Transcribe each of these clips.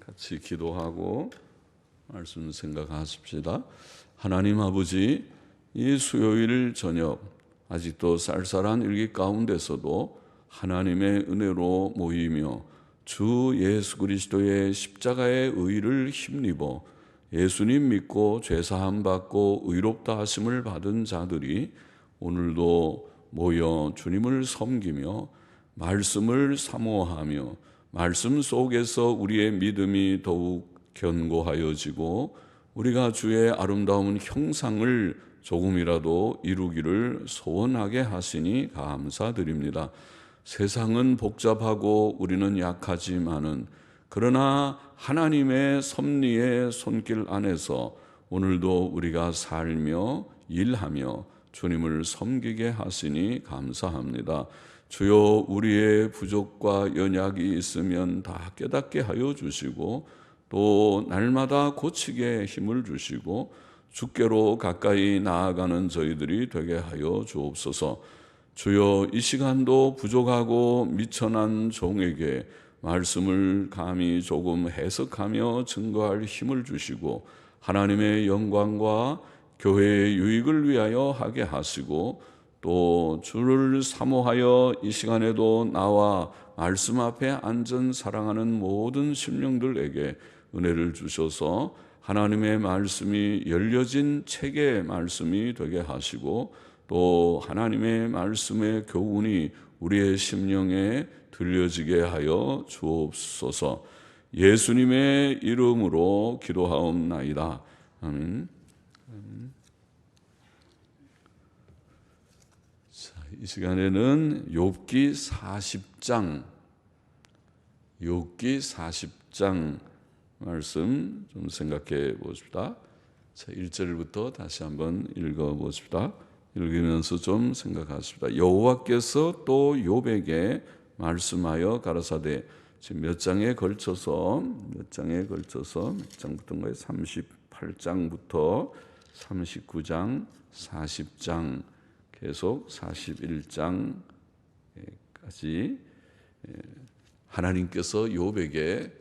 같이 기도하고 말씀 생각하십시다. 하나님 아버지, 이 수요일 저녁 아직도 쌀쌀한 일기 가운데서도 하나님의 은혜로 모이며 주 예수 그리스도의 십자가의 의를 힘입어 예수님 믿고 죄사함 받고 의롭다 하심을 받은 자들이 오늘도 모여 주님을 섬기며 말씀을 사모하며 말씀 속에서 우리의 믿음이 더욱 견고하여지고 우리가 주의 아름다운 형상을 조금이라도 이루기를 소원하게 하시니 감사드립니다. 세상은 복잡하고 우리는 약하지만은 그러나 하나님의 섭리의 손길 안에서 오늘도 우리가 살며 일하며 주님을 섬기게 하시니 감사합니다. 주여, 우리의 부족과 연약이 있으면 다 깨닫게 하여 주시고 또 날마다 고치게 힘을 주시고 주께로 가까이 나아가는 저희들이 되게 하여 주옵소서. 주여, 이 시간도 부족하고 미천한 종에게 말씀을 감히 조금 해석하며 증거할 힘을 주시고 하나님의 영광과 교회의 유익을 위하여 하게 하시고 또 주를 사모하여 이 시간에도 나와 말씀 앞에 앉은 사랑하는 모든 심령들에게 은혜를 주셔서 하나님의 말씀이 열려진 책의 말씀이 되게 하시고 또 하나님의 말씀의 교훈이 우리의 심령에 들려지게 하여 주옵소서. 예수님의 이름으로 기도하옵나이다. 아멘. 자, 이 시간에는 욥기 40장 말씀 좀 생각해 보십시다. 자, 1절부터 다시 한번 읽어 보십시다. 읽으면서 좀 생각하십시다. 여호와께서 또 욥에게 말씀하여 가라사대, 지금 몇 장에 걸쳐서 몇 장부터인가요? 38장부터 39장, 40장, 계속 41장까지 하나님께서 욥에게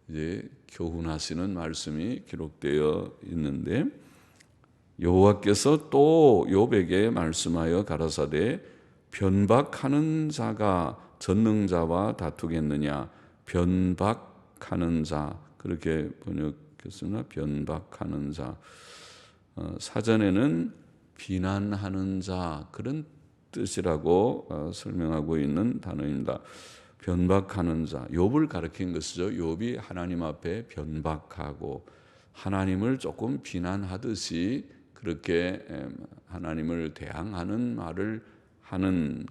이제 교훈하시는 말씀이 기록되어 있는데, 여호와께서 또 욥에게 말씀하여 가라사대, 변박하는 자가 전능자와 다투겠느냐. 변박하는 자, 그렇게 번역했으나 변박하는 자, 사전에는 비난하는 자, 그런 뜻이라고 설명하고 있는 단어입니다. 변박하는 자, 욥을 가리킨 것이죠. 욥이 하나님 앞에 변박하고 하나님을 조금 비난하듯이 그렇게 하나님을 대항하는 말을 하는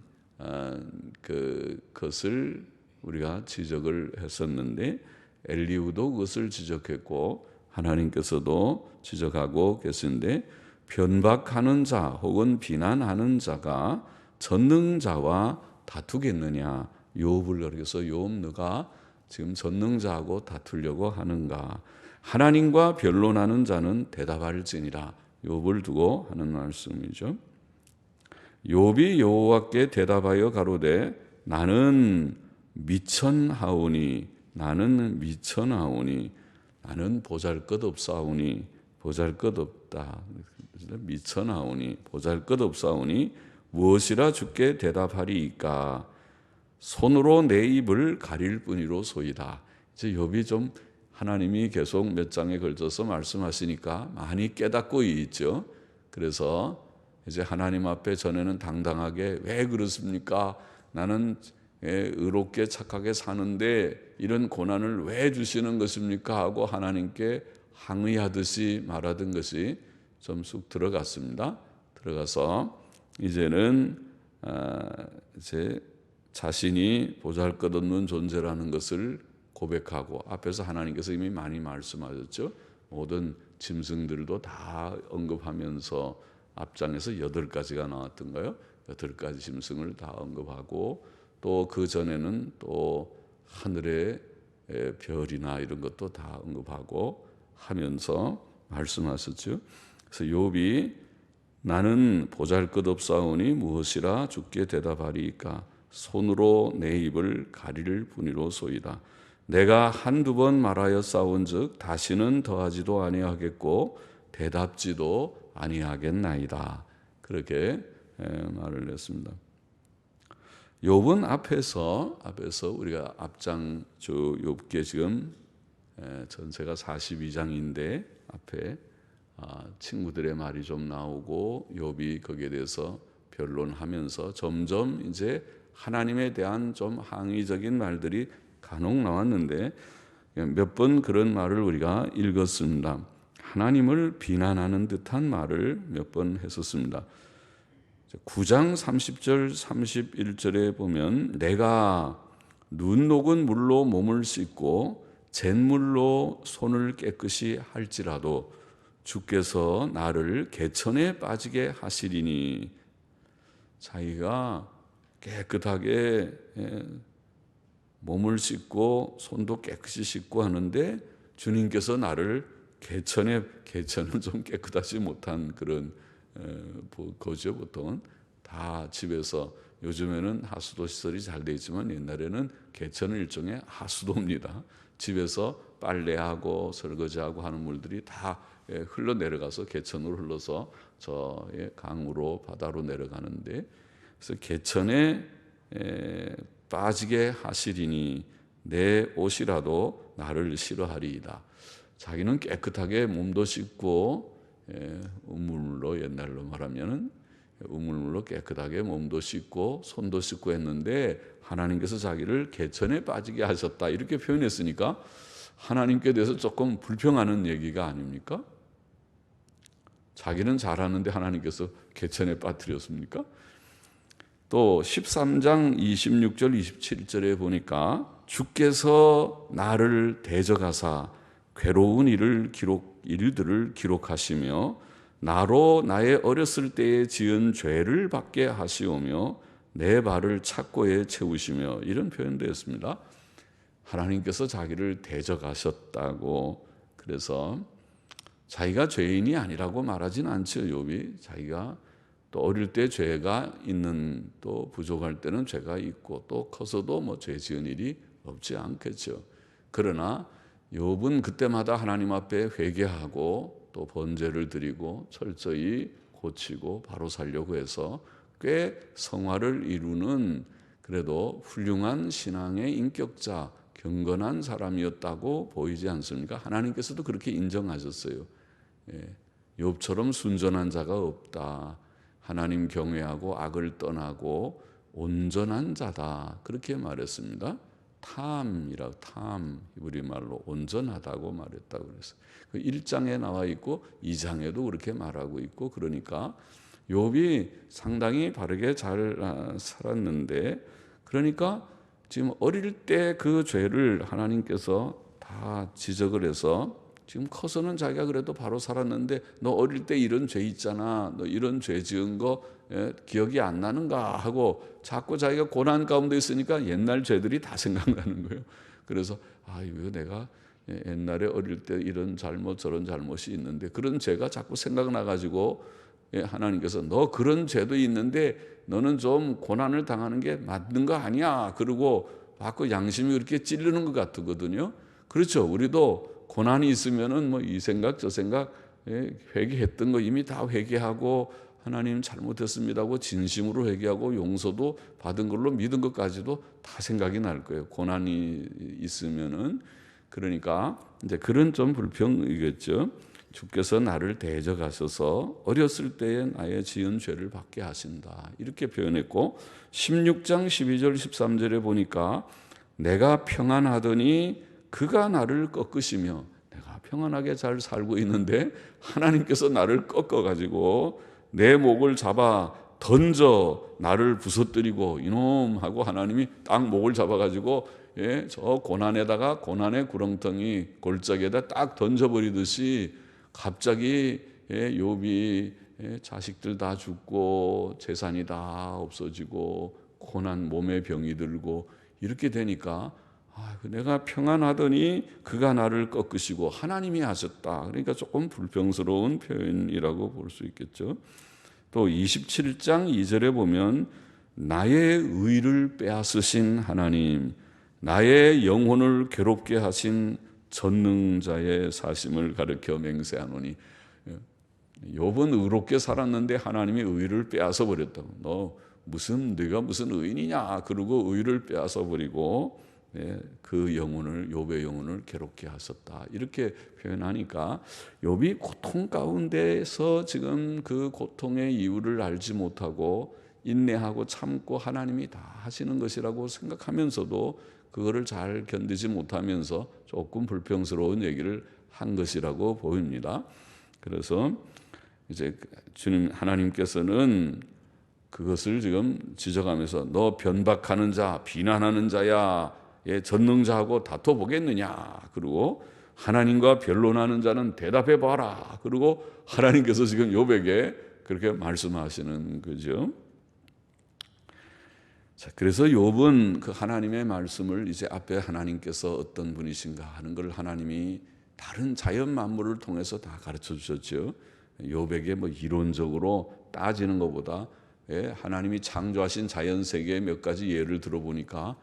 그것을 우리가 지적을 했었는데, 엘리후도 그것을 지적했고 하나님께서도 지적하고 계신데, 변박하는 자 혹은 비난하는 자가 전능자와 다투겠느냐. 욥을 가리켜서 욥, 너가 지금 전능자하고 다투려고 하는가. 하나님과 변론하는 자는 대답할지니라. 욥을 두고 하는 말씀이죠. 욥이 여호와께 대답하여 가로되, 나는 미천하오니, 나는 보잘것없사오니, 보잘것없다, 미천하오니, 보잘것없사오니 무엇이라 주께 대답하리이까. 손으로 내 입을 가릴 뿐이로소이다. 이제 욥이 좀 하나님이 계속 몇 장에 걸쳐서 말씀하시니까 많이 깨닫고 있죠. 그래서 이제 하나님 앞에 전에는 당당하게, 왜 그렇습니까? 나는 의롭게 착하게 사는데 이런 고난을 왜 주시는 것입니까? 하고 하나님께 항의하듯이 말하던 것이 좀 쑥 들어갔습니다. 들어가서 이제는 이제 자신이 보잘것없는 존재라는 것을 고백하고, 앞에서 하나님께서 이미 많이 말씀하셨죠. 모든 짐승들도 다 언급하면서 앞장에서 8가지가 나왔던가요? 8가지 짐승을 다 언급하고, 또 그 전에는 또 하늘의 별이나 이런 것도 다 언급하고 하면서 말씀하셨죠. 그래서 욥이 나는 보잘것없사오니 무엇이라 주께 대답하리이까. 손으로 내 입을 가릴 뿐이로소이다. 내가 한두 번 말하여 싸운즉 다시는 더하지도 아니하겠고 대답지도 아니하겠나이다. 그렇게 말을 했습니다. 욥은 앞에서 우리가 앞장 쭉 욥기에 지금 전체가 42장인데 앞에 친구들의 말이 좀 나오고 욥이 거기에 대해서 변론하면서 점점 이제 하나님에 대한 좀 항의적인 말들이 간혹 나왔는데 몇 번 그런 말을 우리가 읽었습니다. 하나님을 비난하는 듯한 말을 몇 번 했었습니다. 9장 30절 31절에 보면 내가 눈 녹은 물로 몸을 씻고 잿물로 손을 깨끗이 할지라도 주께서 나를 개천에 빠지게 하시리니, 자기가 깨끗하게 몸을 씻고 손도 깨끗이 씻고 하는데 주님께서 나를 개천은 좀 깨끗하지 못한 그런 거죠. 보통은 다 집에서, 요즘에는 하수도 시설이 잘 돼 있지만 옛날에는 개천은 일종의 하수도입니다. 집에서 빨래하고 설거지하고 하는 물들이 다 흘러내려가서 개천으로 흘러서 저 강으로 바다로 내려가는데, 그래서 개천에 빠지게 하시리니 내 옷이라도 나를 싫어하리이다. 자기는 깨끗하게 몸도 씻고 우물물로, 옛날로 말하면 우물물로 깨끗하게 몸도 씻고 손도 씻고 했는데 하나님께서 자기를 개천에 빠지게 하셨다, 이렇게 표현했으니까 하나님께 대해서 조금 불평하는 얘기가 아닙니까? 자기는 잘하는데 하나님께서 개천에 빠뜨렸습니까? 또 13장 26절 27절에 보니까 주께서 나를 대적하사 괴로운 일들을 기록하시며 나로 나의 어렸을 때에 지은 죄를 받게 하시오며 내 발을 착고에 채우시며, 이런 표현도 했습니다. 하나님께서 자기를 대적하셨다고. 그래서 자기가 죄인이 아니라고 말하진 않죠. 욥이 자기가 또 어릴 때 죄가 있는, 또 부족할 때는 죄가 있고 또 커서도 뭐 죄 지은 일이 없지 않겠죠. 그러나 욥은 그때마다 하나님 앞에 회개하고 또 번제를 드리고 철저히 고치고 바로 살려고 해서 꽤 성화를 이루는, 그래도 훌륭한 신앙의 인격자, 경건한 사람이었다고 보이지 않습니까? 하나님께서도 그렇게 인정하셨어요. 욥처럼 순전한 자가 없다. 하나님 경외하고 악을 떠나고 온전한 자다, 그렇게 말했습니다. 탐, 히브리 말로 온전하다고 말했다고 그랬어요. 1장에 나와 있고 2장에도 그렇게 말하고 있고, 그러니까 욥이 상당히 바르게 잘 살았는데, 그러니까 지금 어릴 때 그 죄를 하나님께서 다 지적을 해서 지금 커서는 자기가 그래도 바로 살았는데 너 어릴 때 이런 죄 있잖아, 너 이런 죄 지은 거 기억이 안 나는가 하고 자꾸 자기가 고난 가운데 있으니까 옛날 죄들이 다 생각나는 거예요. 그래서 이거 내가 옛날에 어릴 때 이런 잘못 저런 잘못이 있는데, 그런 죄가 자꾸 생각나가지고 하나님께서 너 그런 죄도 있는데 너는 좀 고난을 당하는 게 맞는 거 아니야, 그러고 자꾸 양심이 그렇게 찔르는 것 같거든요. 그렇죠. 우리도 고난이 있으면은 뭐 이 생각 저 생각, 회개했던 거 이미 다 회개하고 하나님 잘못했습니다 하고 진심으로 회개하고 용서도 받은 걸로 믿은 것까지도 다 생각이 날 거예요. 고난이 있으면은. 그러니까 이제 그런 좀 불평이겠죠. 주께서 나를 대적하셔서 어렸을 때에 나의 지은 죄를 받게 하신다, 이렇게 표현했고, 16장 12절 13절에 보니까 내가 평안하더니 그가 나를 꺾으시며, 내가 평안하게 잘 살고 있는데 하나님께서 나를 꺾어가지고 내 목을 잡아 던져 나를 부서뜨리고, 이놈 하고 하나님이 딱 목을 잡아가지고 저 고난에다가, 고난의 구렁텅이 골짜기에다 딱 던져버리듯이 갑자기 욥이 자식들 다 죽고 재산이 다 없어지고 고난, 몸에 병이 들고 이렇게 되니까 내가 평안하더니 그가 나를 꺾으시고 하나님이 하셨다. 그러니까 조금 불평스러운 표현이라고 볼 수 있겠죠. 또 27장 2절에 보면 나의 의를 빼앗으신 하나님, 나의 영혼을 괴롭게 하신 전능자의 사심을 가르쳐 맹세하노니. 욥은 의롭게 살았는데 하나님이 의를 빼앗아 버렸다고. 네가 무슨 의인이냐? 그러고 의를 빼앗아 버리고 그 영혼을, 욥의 영혼을 괴롭게 하셨다. 이렇게 표현하니까 욥이 고통 가운데서 지금 그 고통의 이유를 알지 못하고 인내하고 참고 하나님이 다 하시는 것이라고 생각하면서도 그거를 잘 견디지 못하면서 조금 불평스러운 얘기를 한 것이라고 보입니다. 그래서 이제 주님 하나님께서는 그것을 지금 지적하면서 너 변박하는 자, 비난하는 자야, 전능자하고 다퉈 보겠느냐? 그리고 하나님과 변론하는 자는 대답해 봐라. 그리고 하나님께서 지금 욥에게 그렇게 말씀하시는 거죠. 자, 그래서 욥은 그 하나님의 말씀을 이제 앞에 하나님께서 어떤 분이신가 하는 걸 하나님이 다른 자연 만물을 통해서 다 가르쳐 주셨죠. 욥에게 뭐 이론적으로 따지는 것보다 하나님이 창조하신 자연 세계의 몇 가지 예를 들어보니까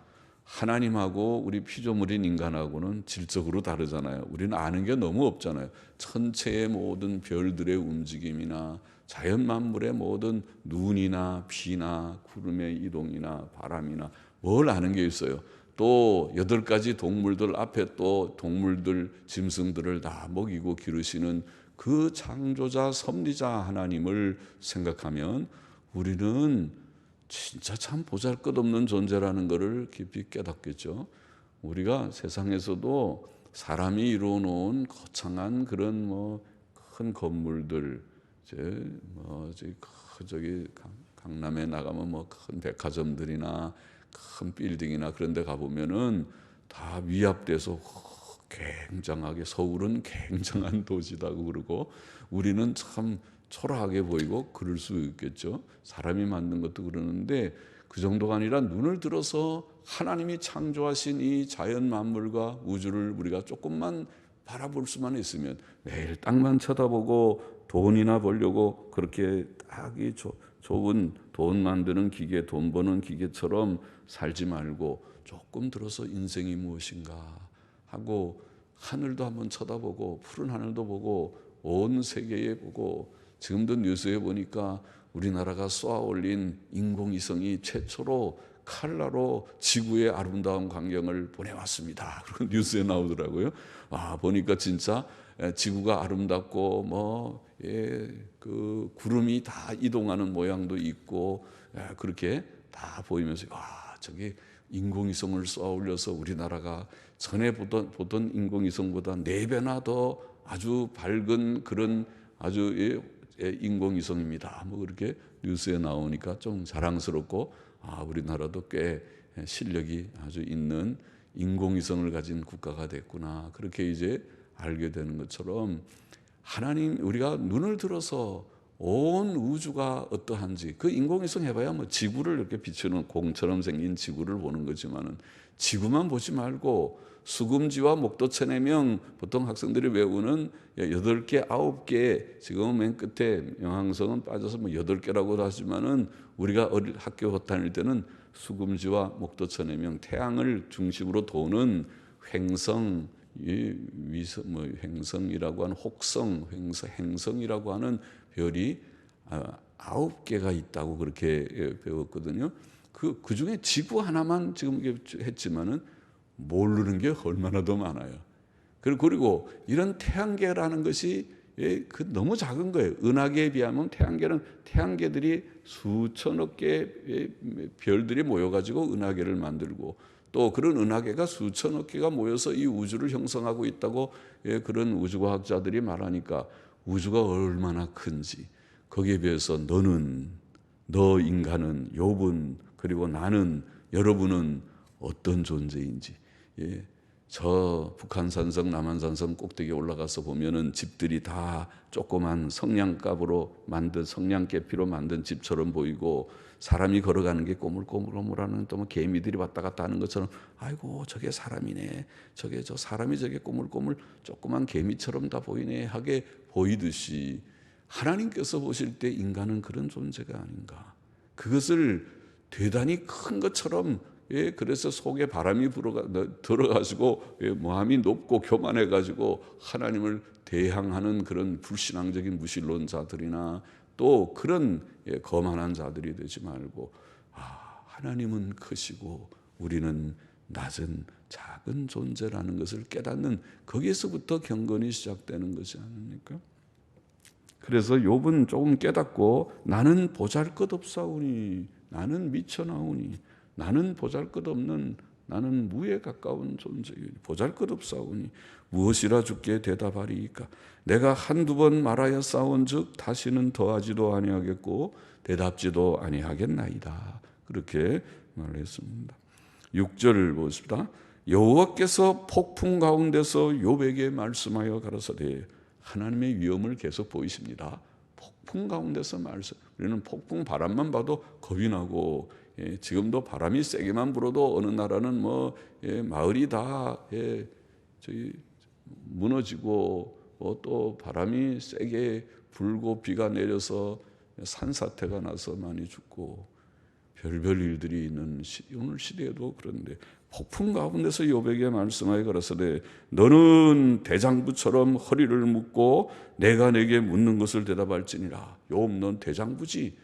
하나님하고 우리 피조물인 인간하고는 질적으로 다르잖아요. 우리는 아는 게 너무 없잖아요. 천체의 모든 별들의 움직임이나 자연 만물의 모든 눈이나 비나 구름의 이동이나 바람이나 뭘 아는 게 있어요. 또 8가지 동물들 앞에 또 동물들, 짐승들을 다 먹이고 기르시는 그 창조자, 섭리자 하나님을 생각하면 우리는 진짜 참 보잘것없는 존재라는 것을 깊이 깨닫겠죠. 우리가 세상에서도 사람이 이루어 놓은 거창한 그런 큰 건물들, 저기 강남에 나가면 큰 백화점들이나 큰 빌딩이나 그런 데 가보면은 다 위압돼서 굉장하게, 서울은 굉장한 도시다고 그러고 우리는 참 초라하게 보이고 그럴 수 있겠죠. 사람이 만든 것도 그러는데 그 정도가 아니라 눈을 들어서 하나님이 창조하신 이 자연 만물과 우주를 우리가 조금만 바라볼 수만 있으면 매일 땅만 쳐다보고 돈이나 벌려고 그렇게 딱 이 좋은 돈 만드는 기계, 돈 버는 기계처럼 살지 말고 조금 들어서 인생이 무엇인가 하고 하늘도 한번 쳐다보고 푸른 하늘도 보고 온 세계에 보고, 지금도 뉴스에 보니까 우리나라가 쏘아 올린 인공위성이 최초로 칼라로 지구의 아름다운 광경을 보내왔습니다. 그런 뉴스에 나오더라고요. 보니까 진짜 지구가 아름답고 그 구름이 다 이동하는 모양도 있고 그렇게 다 보이면서 저기 인공위성을 쏘아 올려서 우리나라가 전에 보던 인공위성보다 4배나 더 아주 밝은 그런 아주 인공위성입니다. 그렇게 뉴스에 나오니까 좀 자랑스럽고 우리나라도 꽤 실력이 아주 있는 인공위성을 가진 국가가 됐구나. 그렇게 이제 알게 되는 것처럼 하나님, 우리가 눈을 들어서 온 우주가 어떠한지, 그 인공위성 해봐야 지구를 이렇게 비추는 공처럼 생긴 지구를 보는 거지만은 지구만 보지 말고 수금지와 목도천해명, 보통 학생들이 외우는 8개, 9개, 지금 맨 끝에 명왕성은 빠져서 8개라고 하지만은 우리가 학교 다닐 때는 수금지와 목도천해명, 태양을 중심으로 도는 횡성, 횡성이라고 하는 혹성, 행성이라고 하는 별이 9개가 있다고 그렇게 배웠거든요. 그 중에 지구 하나만 지금 했지만은 모르는 게 얼마나 더 많아요. 그리고 이런 태양계라는 것이 너무 작은 거예요. 은하계에 비하면 태양계들이 수천억 개의 별들이 모여가지고 은하계를 만들고, 또 그런 은하계가 수천억 개가 모여서 이 우주를 형성하고 있다고 그런 우주과학자들이 말하니까 우주가 얼마나 큰지, 거기에 비해서 너 인간은, 욥은, 그리고 나는, 여러분은 어떤 존재인지. 저 북한산성, 남한산성 꼭대기에 올라가서 보면은 집들이 다 조그만 성냥갑으로 만든, 성냥개피로 만든 집처럼 보이고, 사람이 걸어가는 게 꼬물꼬물하는, 또 개미들이 왔다 갔다 하는 것처럼, 아이고 저게 사람이네, 저 사람이 저게 꼬물꼬물 조그만 개미처럼 다 보이네 하게 보이듯이 하나님께서 보실 때 인간은 그런 존재가 아닌가, 그것을 대단히 큰 것처럼 예, 그래서 속에 바람이 들어가지고 예, 마음이 높고 교만해가지고 하나님을 대항하는 그런 불신앙적인 무신론자들이나 또 그런 예, 거만한 자들이 되지 말고 하나님은 크시고 우리는 낮은 작은 존재라는 것을 깨닫는 거기에서부터 경건이 시작되는 것이 아닙니까? 그래서 욥은 조금 깨닫고 나는 보잘것없사오니 나는 미쳐나오니 나는 보잘것없는 나는 무에 가까운 존재이니 보잘것없사오니 무엇이라 주께 대답하리이까 내가 한두 번 말하여 싸운즉 다시는 더하지도 아니하겠고 대답지도 아니하겠나이다. 그렇게 말했습니다. 6절 보십시다. 여호와께서 폭풍 가운데서 욥에게 말씀하여 가라사대 하나님의 위엄을 계속 보이십니다. 폭풍 가운데서 말씀. 우리는 폭풍 바람만 봐도 겁이 나고 예, 지금도 바람이 세게만 불어도 어느 나라는 뭐 예, 마을이 다 예, 저기 무너지고 또 바람이 세게 불고 비가 내려서 산사태가 나서 많이 죽고 별별 일들이 있는 오늘 시대에도 그런데 폭풍 가운데서 욥에게 말씀하여 가라사대 너는 대장부처럼 허리를 묶고 내가 내게 묻는 것을 대답할지니라. 욥 넌 대장부지.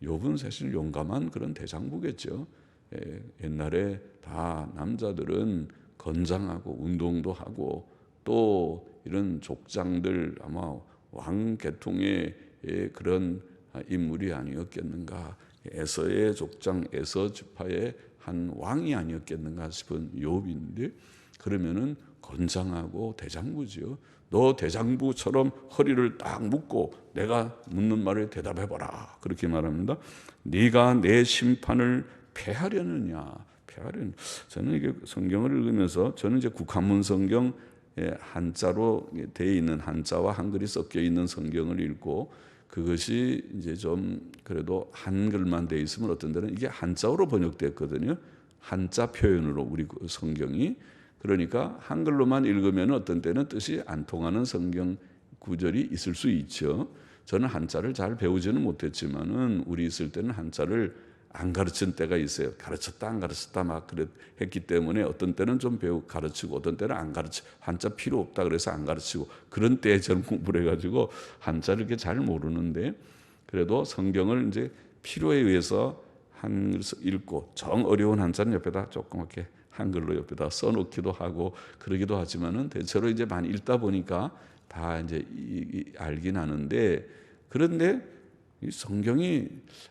욥은 사실 용감한 그런 대장부겠죠. 옛날에 다 남자들은 건장하고 운동도 하고 또 이런 족장들 아마 왕 계통의 그런 인물이 아니었겠는가. 에서의 족장 에서 지파의 한 왕이 아니었겠는가 싶은 욥인데 그러면은 건장하고 대장부지요. 너 대장부처럼 허리를 딱 묶고 내가 묻는 말에 대답해봐라. 그렇게 말합니다. 네가 내 심판을 패하려느냐. 저는 이게 성경을 읽으면서 저는 이제 국한문 성경 한자로 되어 있는 한자와 한글이 섞여 있는 성경을 읽고 그것이 이제 좀 그래도 한글만 되어 있으면 어떤 데는 이게 한자어로 번역됐거든요. 한자 표현으로 우리 성경이. 그러니까 한글로만 읽으면 어떤 때는 뜻이 안 통하는 성경 구절이 있을 수 있죠. 저는 한자를 잘 배우지는 못했지만은 우리 있을 때는 한자를 안 가르친 때가 있어요. 가르쳤다 안 가르쳤다 막 했기 때문에 어떤 때는 좀 가르치고 어떤 때는 안 가르치고 한자 필요 없다 그래서 안 가르치고 그런 때에 저는 공부를 해가지고 한자를 이렇게 잘 모르는데 그래도 성경을 이제 필요에 의해서 한글을 읽고 정 어려운 한자는 옆에다 조그맣게 한글로 옆에다 써놓기도 하고 그러기도 하지만은 대체로 이제 많이 읽다 보니까 다 이제 알긴 하는데 그런데 이 성경이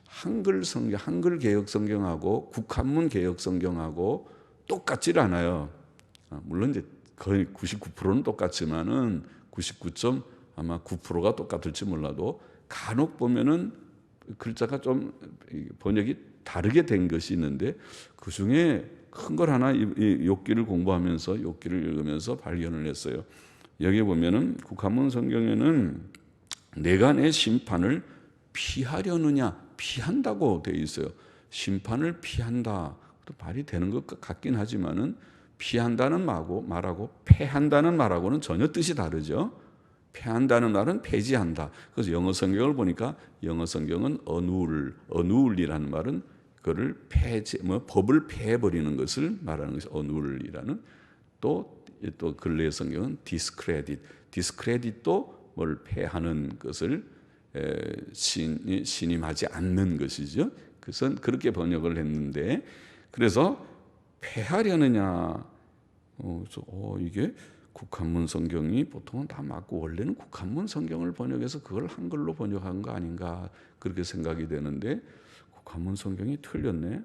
한글 성경, 한글 개역 성경하고 국한문 개역 성경하고 똑같질 않아요. 물론 이제 거의 99%는 똑같지만은 99.9%가 똑같을지 몰라도 간혹 보면은 글자가 좀 번역이 다르게 된 것이 있는데 그 중에 큰 걸 하나 이 욥기를 공부하면서 욥기를 읽으면서 발견을 했어요. 여기 보면은 국한문 성경에는 내가 내 심판을 피하려느냐 피한다고 되어 있어요. 심판을 피한다. 또 말이 되는 것 같긴 하지만은 피한다는 말하고 패한다는 말하고는 전혀 뜻이 다르죠. 패한다는 말은 폐지한다. 그래서 영어 성경을 보니까 영어 성경은 어눌이라는 말은 그거를 법을 폐해버리는 것을 말하는 것이 어눌이라는 또 근래 성경은 디스크레딧도 뭘 폐하는 것을 신임하지 않는 것이죠. 그래서 그렇게 번역을 했는데 그래서 폐하려느냐 이게 국한문 성경이 보통은 다 맞고 원래는 국한문 성경을 번역해서 그걸 한글로 번역한 거 아닌가 그렇게 생각이 되는데 국한문 성경이 틀렸네.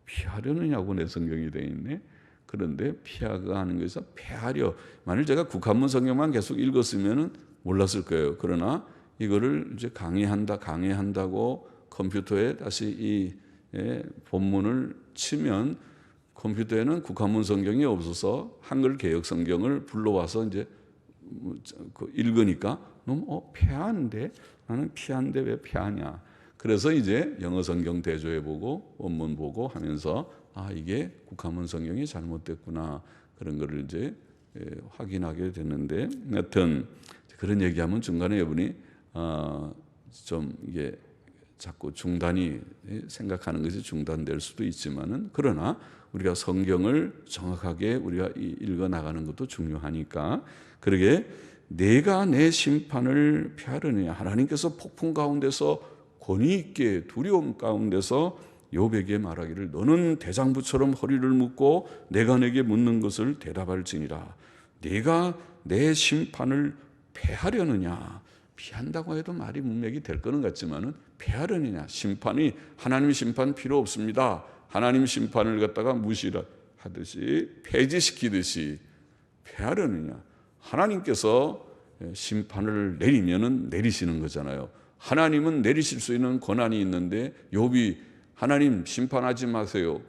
피하려느냐고 내 성경이 되어 있네. 그런데 피하가 하는 것에서 폐하려. 만일 제가 국한문 성경만 계속 읽었으면 몰랐을 거예요. 그러나 이거를 이제 강의한다고 컴퓨터에 다시 이 본문을 치면 컴퓨터에는 국한문 성경이 없어서 한글 개역 성경을 불러와서 이제 읽으니까 너무 폐하는데 나는 피하는데 왜 폐하냐. 그래서 이제 영어 성경 대조해 보고 원문 보고 하면서 이게 국한문 성경이 잘못됐구나 그런 거를 이제 확인하게 됐는데 여튼 그런 얘기하면 중간에 여러분이 좀 이게 자꾸 중단이 생각하는 것이 중단될 수도 있지만은 그러나 우리가 성경을 정확하게 우리가 읽어 나가는 것도 중요하니까 그러게 내가 내 심판을 피하려느냐 하나님께서 폭풍 가운데서 권위 있게 두려움 가운데서 욥에게 말하기를 너는 대장부처럼 허리를 묶고 내가 내게 묻는 것을 대답할지니라 네가 내 심판을 패하려느냐 피한다고 해도 말이 문맥이 될 거는 같지만은 패하려느냐 심판이 하나님 심판 필요 없습니다. 하나님 심판을 갖다가 무시하듯이 폐지시키듯이 패하려느냐 하나님께서 심판을 내리면은 내리시는 거잖아요. 하나님은 내리실 수 있는 권한이 있는데 욥이 하나님 심판하지 마세요.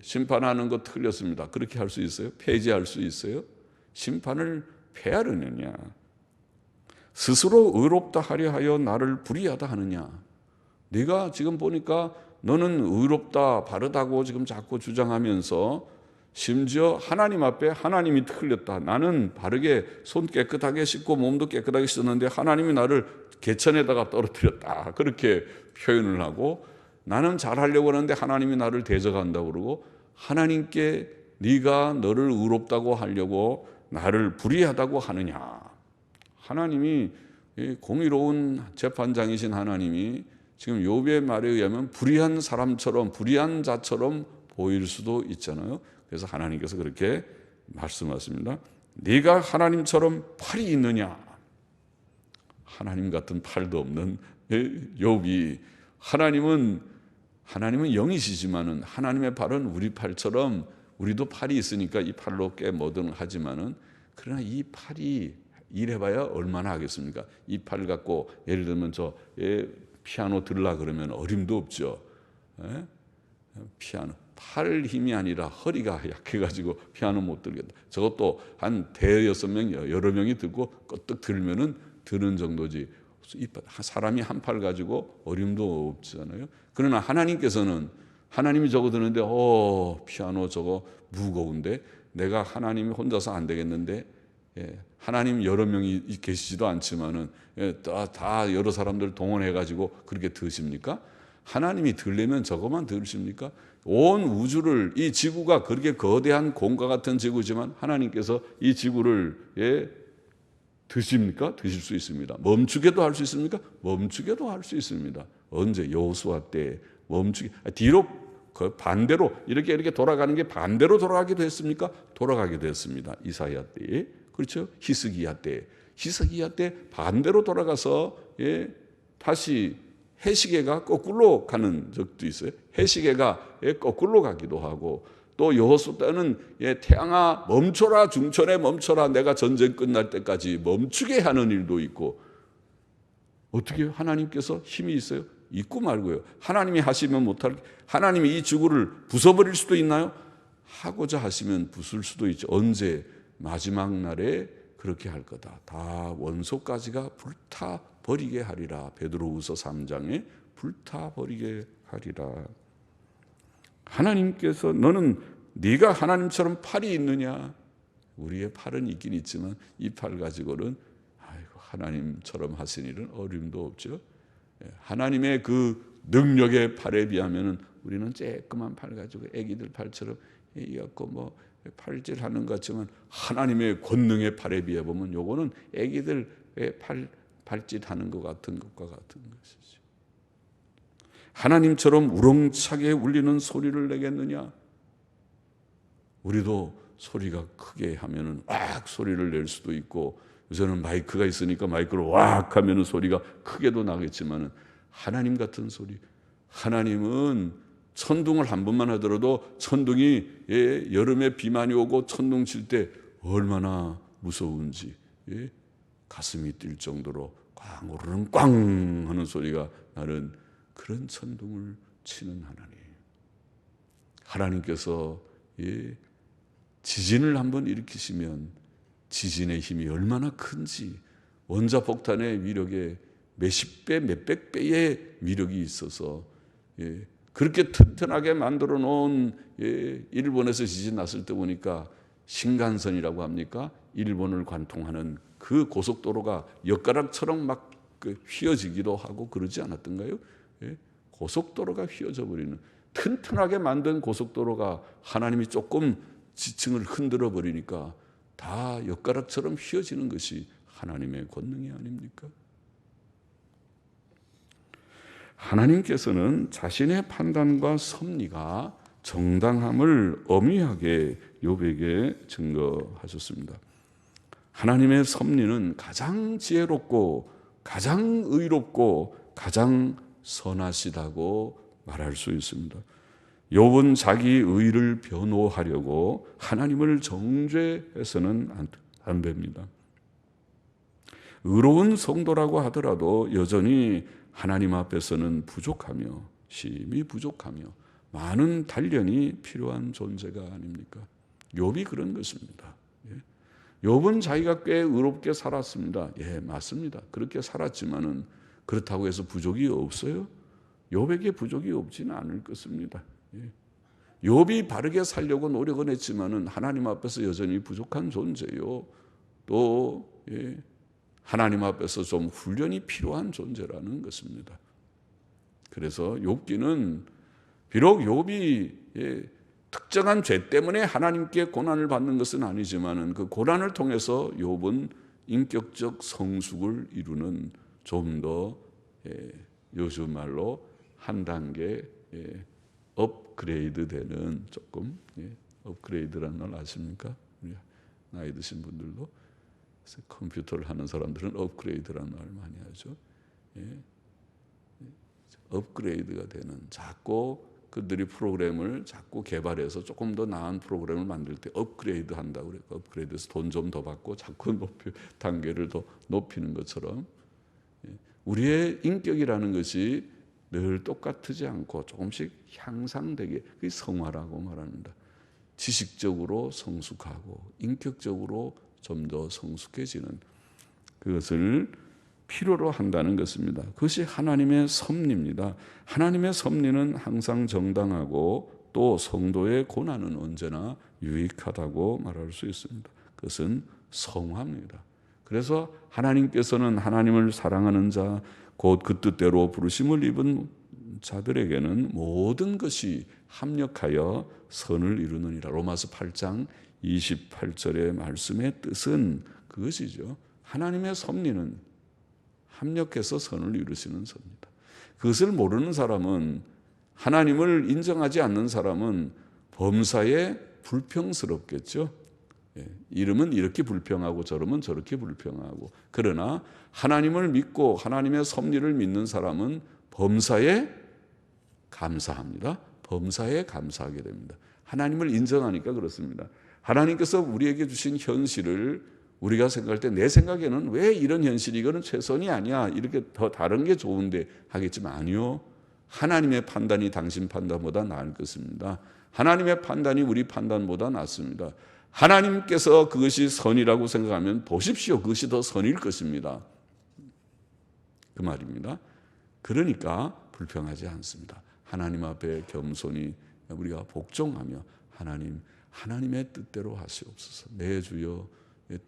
심판하는 거 틀렸습니다. 그렇게 할 수 있어요? 폐지할 수 있어요? 심판을 패하려느냐 스스로 의롭다 하려 하여 나를 불의하다 하느냐 네가 지금 보니까 너는 의롭다 바르다고 지금 자꾸 주장하면서 심지어 하나님 앞에 하나님이 틀렸다 나는 바르게 손 깨끗하게 씻고 몸도 깨끗하게 씻었는데 하나님이 나를 개천에다가 떨어뜨렸다 그렇게 표현을 하고 나는 잘하려고 하는데 하나님이 나를 대적한다고 그러고 하나님께 네가 너를 의롭다고 하려고 나를 불의하다고 하느냐 하나님이 공의로운 재판장이신 하나님이 지금 욥의 말에 의하면 불의한 사람처럼 불의한 자처럼 보일 수도 있잖아요. 그래서 하나님께서 그렇게 말씀하십니다. 네가 하나님처럼 팔이 있느냐 하나님 같은 팔도 없는 욥이 하나님은 영이시지만은 하나님의 팔은 우리 팔처럼 우리도 팔이 있으니까 이 팔로 꽤 뭐든 하지만은 그러나 이 팔이 일해봐야 얼마나 하겠습니까? 이 팔 갖고 예를 들면 저 피아노 들라 그러면 어림도 없죠. 피아노 팔 힘이 아니라 허리가 약해가지고 피아노 못 들겠다. 저것도 한 대여섯 명 여러 명이 들고 껐떡 들면은 드는 정도지. 사람이 한 팔 가지고 어림도 없잖아요. 그러나 하나님께서는 하나님이 저거 드는데 피아노 저거 무거운데 내가 하나님이 혼자서 안 되겠는데 하나님 여러 명이 계시지도 않지만은 다 여러 사람들 동원해가지고 그렇게 드십니까? 하나님이 들려면 저것만 들으십니까? 온 우주를 이 지구가 그렇게 거대한 공과 같은 지구지만 하나님께서 이 지구를 드십니까? 드실 수 있습니다. 멈추게도 할 수 있습니까? 멈추게도 할 수 있습니다. 언제? 여호수아 때 멈추게 뒤로 반대로 이렇게 돌아가는 게 반대로 돌아가기도 했습니까? 돌아가기도 했습니다. 이사야 때 그렇죠? 히스기야 때 반대로 돌아가서 다시 해시계가 거꾸로 가는 적도 있어요. 해시계가 거꾸로 가기도 하고 또 여호수아 때는 태양아 멈춰라 중천에 멈춰라 내가 전쟁 끝날 때까지 멈추게 하는 일도 있고 어떻게 하나님께서 힘이 있어요? 있고 말고요. 하나님이 하시면 못할 하나님이 이 지구를 부숴버릴 수도 있나요? 하고자 하시면 부술 수도 있죠. 언제? 마지막 날에 그렇게 할 거다. 다 원소까지가 불타버리게 하리라. 베드로후서 3장에 불타버리게 하리라. 하나님께서 너는 네가 하나님처럼 팔이 있느냐? 우리의 팔은 있긴 있지만 이 팔 가지고는 하나님처럼 하신 일은 어림도 없죠. 하나님의 그 능력의 팔에 비하면은 우리는 쬐끄만 팔 가지고 애기들 팔처럼 이갖고 뭐 팔질하는 것 같지만 하나님의 권능의 팔에 비해 보면 요거는 애기들 팔짓하는 것 같은 것과 같은 것이죠. 하나님처럼 우렁차게 울리는 소리를 내겠느냐? 우리도 소리가 크게 하면은 왁 소리를 낼 수도 있고 요새는 마이크가 있으니까 마이크를 왁 하면은 소리가 크게도 나겠지만은 하나님 같은 소리. 하나님은 천둥을 한 번만 하더라도 천둥이 여름에 비 많이 오고 천둥 칠 때 얼마나 무서운지 가슴이 뛸 정도로 꽝 오르는 꽝 하는 소리가 나는 그런 천둥을 치는 하나님. 하나님께서 지진을 한번 일으키시면 지진의 힘이 얼마나 큰지 원자폭탄의 위력에 몇십 배, 몇백 배의 위력이 있어서 그렇게 튼튼하게 만들어 놓은 일본에서 지진 났을 때 보니까 신간선이라고 합니까? 일본을 관통하는 그 고속도로가 엿가락처럼 막 휘어지기도 하고 그러지 않았던가요? 고속도로가 휘어져 버리는, 튼튼하게 만든 고속도로가 하나님이 조금 지층을 흔들어 버리니까 다 엿가락처럼 휘어지는 것이 하나님의 권능이 아닙니까? 하나님께서는 자신의 판단과 섭리가 정당함을 엄밀하게 욥에게 증거하셨습니다. 하나님의 섭리는 가장 지혜롭고 가장 의롭고 가장 선하시다고 말할 수 있습니다. 욥은 자기 의를 변호하려고 하나님을 정죄해서는 안 됩니다. 의로운 성도라고 하더라도 여전히 하나님 앞에서는 부족하며 심히 부족하며 많은 단련이 필요한 존재가 아닙니까? 욥이 그런 것입니다. 욥은 자기가 꽤 의롭게 살았습니다. 예, 맞습니다. 그렇게 살았지만은 그렇다고 해서 부족이 없어요? 욥에게 부족이 없지는 않을 것입니다. 욥이 바르게 살려고 노력은 했지만은 하나님 앞에서 여전히 부족한 존재요. 또 하나님 앞에서 좀 훈련이 필요한 존재라는 것입니다. 그래서 욥기는 비록 욥이 특정한 죄 때문에 하나님께 고난을 받는 것은 아니지만은 그 고난을 통해서 욥은 인격적 성숙을 이루는 좀 더 요즘 말로 한 단계 업그레이드 되는 조금 업그레이드라는 말 아십니까? 나이 드신 분들도 컴퓨터를 하는 사람들은 업그레이드라는 말 많이 하죠. 업그레이드가 되는, 자꾸 그들이 프로그램을 자꾸 개발해서 조금 더 나은 프로그램을 만들 때 업그레이드 한다고 그래요. 업그레이드해서 돈 좀 더 받고 자꾸 단계를 더 높이는 것처럼 우리의 인격이라는 것이 늘 똑같지 않고 조금씩 향상되게, 그게 성화라고 말합니다. 지식적으로 성숙하고 인격적으로 좀 더 성숙해지는 그것을 필요로 한다는 것입니다. 그것이 하나님의 섭리입니다. 하나님의 섭리는 항상 정당하고 또 성도의 고난은 언제나 유익하다고 말할 수 있습니다. 그것은 성화입니다. 그래서 하나님께서는 하나님을 사랑하는 자, 곧 그 뜻대로 부르심을 입은 자들에게는 모든 것이 합력하여 선을 이루느니라. 로마서 8장 28절의 말씀의 뜻은 그것이죠. 하나님의 섭리는 합력해서 선을 이루시는 섭니다. 그것을 모르는 사람은, 하나님을 인정하지 않는 사람은 범사에 불평스럽겠죠. 이러면 이렇게 불평하고 저러면 저렇게 불평하고. 그러나 하나님을 믿고 하나님의 섭리를 믿는 사람은 범사에 감사합니다. 범사에 감사하게 됩니다. 하나님을 인정하니까 그렇습니다. 하나님께서 우리에게 주신 현실을 우리가 생각할 때 내 생각에는 왜 이런 현실이, 이거는 최선이 아니야, 이렇게 더 다른 게 좋은데 하겠지만, 아니요. 하나님의 판단이 당신 판단보다 나을 것입니다. 하나님의 판단이 우리 판단보다 낫습니다. 하나님께서 그것이 선이라고 생각하면 보십시오. 그것이 더 선일 것입니다. 그 말입니다. 그러니까 불평하지 않습니다. 하나님 앞에 겸손히 우리가 복종하며 하나님의 뜻대로 하시옵소서. 내 주여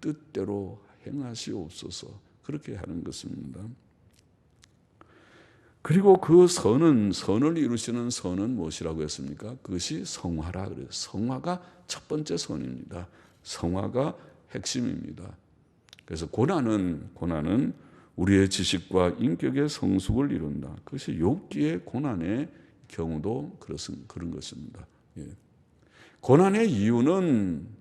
뜻대로 행하시옵소서. 그렇게 하는 것입니다. 그리고 그 선을 이루시는 선은 무엇이라고 했습니까? 그것이 성화라 그래요. 성화가 첫 번째 선입니다. 성화가 핵심입니다. 그래서 고난은 우리의 지식과 인격의 성숙을 이룬다. 그것이 욥기의 고난의 경우도 그런 것입니다. 고난의 이유는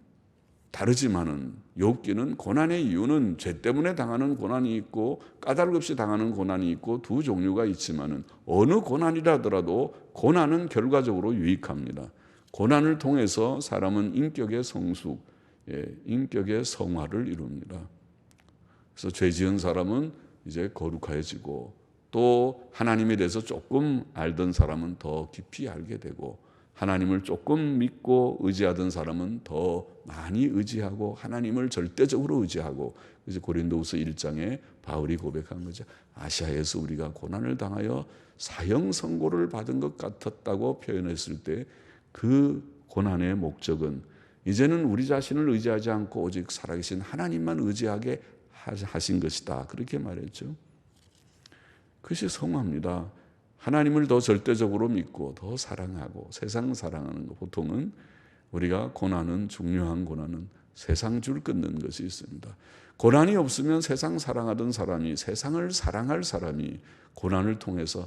다르지만은, 욥기는 고난의 이유는 죄 때문에 당하는 고난이 있고 까닭 없이 당하는 고난이 있고 두 종류가 있지만은, 어느 고난이라 하더라도 고난은 결과적으로 유익합니다. 고난을 통해서 사람은 인격의 성숙, 인격의 성화를 이룹니다. 그래서 죄 지은 사람은 이제 거룩해지고, 또 하나님에 대해서 조금 알던 사람은 더 깊이 알게 되고, 하나님을 조금 믿고 의지하던 사람은 더 많이 의지하고 하나님을 절대적으로 의지하고. 그래서 고린도후서 1장에 바울이 고백한 거죠. 아시아에서 우리가 고난을 당하여 사형 선고를 받은 것 같았다고 표현했을 때, 그 고난의 목적은 이제는 우리 자신을 의지하지 않고 오직 살아계신 하나님만 의지하게 하신 것이다. 그렇게 말했죠. 그것이 성화입니다. 하나님을 더 절대적으로 믿고 더 사랑하고 세상 사랑하는 거, 보통은 우리가 고난은, 중요한 고난은 세상 줄 끊는 것이 있습니다. 고난이 없으면 세상 사랑하던 사람이, 세상을 사랑할 사람이 고난을 통해서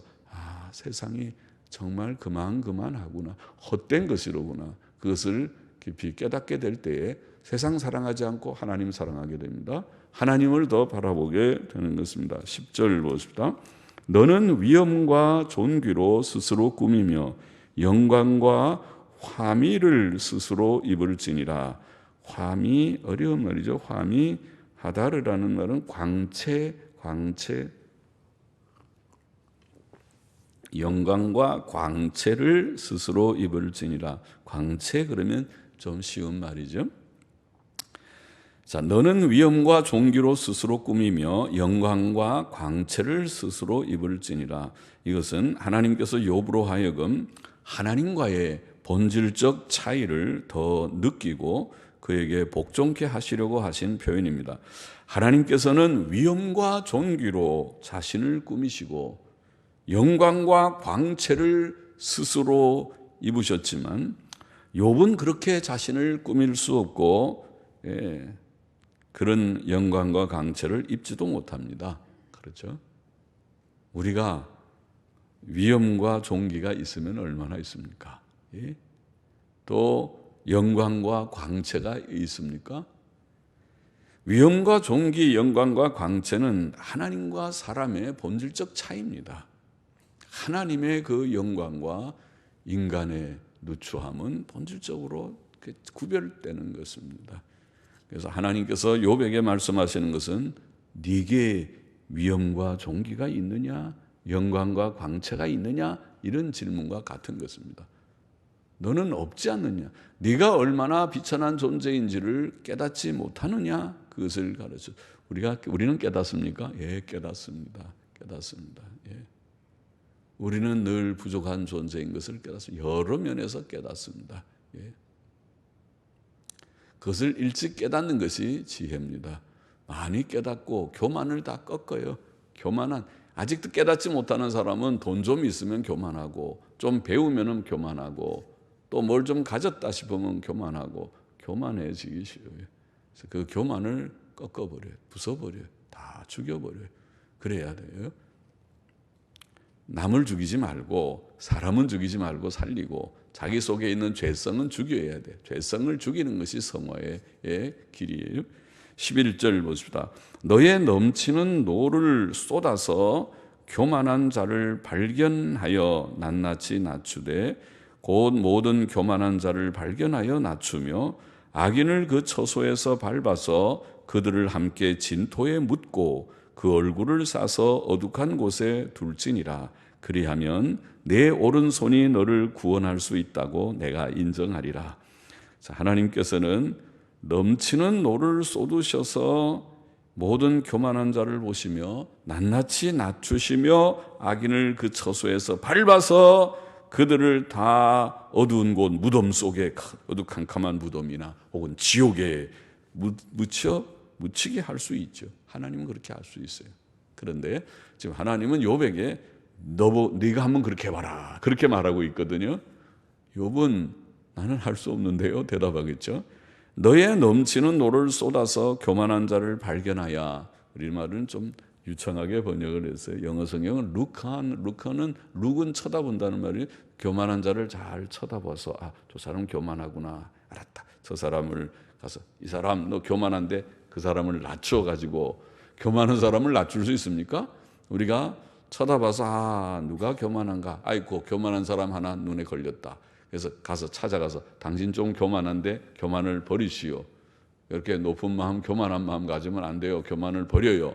세상이 정말 그만하구나, 헛된 것이로구나, 그것을 깊이 깨닫게 될 때에 세상 사랑하지 않고 하나님 사랑하게 됩니다. 하나님을 더 바라보게 되는 것입니다. 10절 보십시다. 너는 위엄과 존귀로 스스로 꾸미며 영광과 화미를 스스로 입을지니라. 화미, 어려운 말이죠. 화미, 하다르라는 말은 광채, 영광과 광채를 스스로 입을지니라. 광채 그러면 좀 쉬운 말이죠. 자, 너는 위엄과 존귀로 스스로 꾸미며 영광과 광채를 스스로 입을지니라. 이것은 하나님께서 욥으로 하여금 하나님과의 본질적 차이를 더 느끼고 그에게 복종케 하시려고 하신 표현입니다. 하나님께서는 위엄과 존귀로 자신을 꾸미시고 영광과 광채를 스스로 입으셨지만 욥은 그렇게 자신을 꾸밀 수 없고 그런 영광과 광채를 입지도 못합니다. 그렇죠? 우리가 위엄과 존귀가 있으면 얼마나 있습니까? 또 영광과 광채가 있습니까? 위엄과 존귀, 영광과 광채는 하나님과 사람의 본질적 차이입니다. 하나님의 그 영광과 인간의 누추함은 본질적으로 구별되는 것입니다. 그래서 하나님께서 욥에게 말씀하시는 것은 네게 위엄과 존귀가 있느냐, 영광과 광채가 있느냐, 이런 질문과 같은 것입니다. 너는 없지 않느냐, 네가 얼마나 비천한 존재인지를 깨닫지 못하느냐, 그것을 가르쳐. 우리는 깨닫습니까? 예, 깨닫습니다. 예. 우리는 늘 부족한 존재인 것을 깨닫습니다. 여러 면에서 깨닫습니다. 예. 그것을 일찍 깨닫는 것이 지혜입니다. 많이 깨닫고 교만을 다 꺾어요. 아직도 깨닫지 못하는 사람은 돈 좀 있으면 교만하고, 좀 배우면 교만하고, 또 뭘 좀 가졌다 싶으면 교만하고, 교만해지기 쉬워요. 그래서 그 교만을 꺾어버려요. 부숴버려요. 다 죽여버려요. 그래야 돼요. 남을 죽이지 말고, 사람은 죽이지 말고 살리고, 자기 속에 있는 죄성은 죽여야 돼. 죄성을 죽이는 것이 성화의 길이에요. 11절 보십시다. 너의 넘치는 노를 쏟아서 교만한 자를 발견하여 낱낱이 낮추되 곧 모든 교만한 자를 발견하여 낮추며 악인을 그 처소에서 밟아서 그들을 함께 진토에 묻고 그 얼굴을 싸서 어둑한 곳에 둘지니라. 그리하면 내 오른손이 너를 구원할 수 있다고 내가 인정하리라. 자, 하나님께서는 넘치는 노를 쏟으셔서 모든 교만한 자를 보시며 낱낱이 낮추시며 악인을 그 처소에서 밟아서 그들을 다 어두운 곳, 무덤 속에, 어두컴컴한 무덤이나 혹은 지옥에 묻히게 할 수 있죠. 하나님은 그렇게 할 수 있어요. 그런데 지금 하나님은 욥에게 네가 한번 그렇게 해봐라, 그렇게 말하고 있거든요. 욥은 나는 할 수 없는데요, 대답하겠죠. 너의 넘치는 노를 쏟아서 교만한 자를 발견하여. 우리말은 좀 유창하게 번역을 했어요. 영어 성경은 룩은 쳐다본다는 말이, 교만한 자를 잘 쳐다봐서 저 사람 교만하구나, 알았다. 저 사람을 가서, 이 사람 너 교만한데, 그 사람을 낮춰가지고. 교만한 사람을 낮출 수 있습니까? 우리가 쳐다봐서 누가 교만한가, 아이고 교만한 사람 하나 눈에 걸렸다. 그래서 찾아가서 당신 좀 교만한데 교만을 버리시오. 이렇게 높은 마음, 교만한 마음 가지면 안 돼요. 교만을 버려요.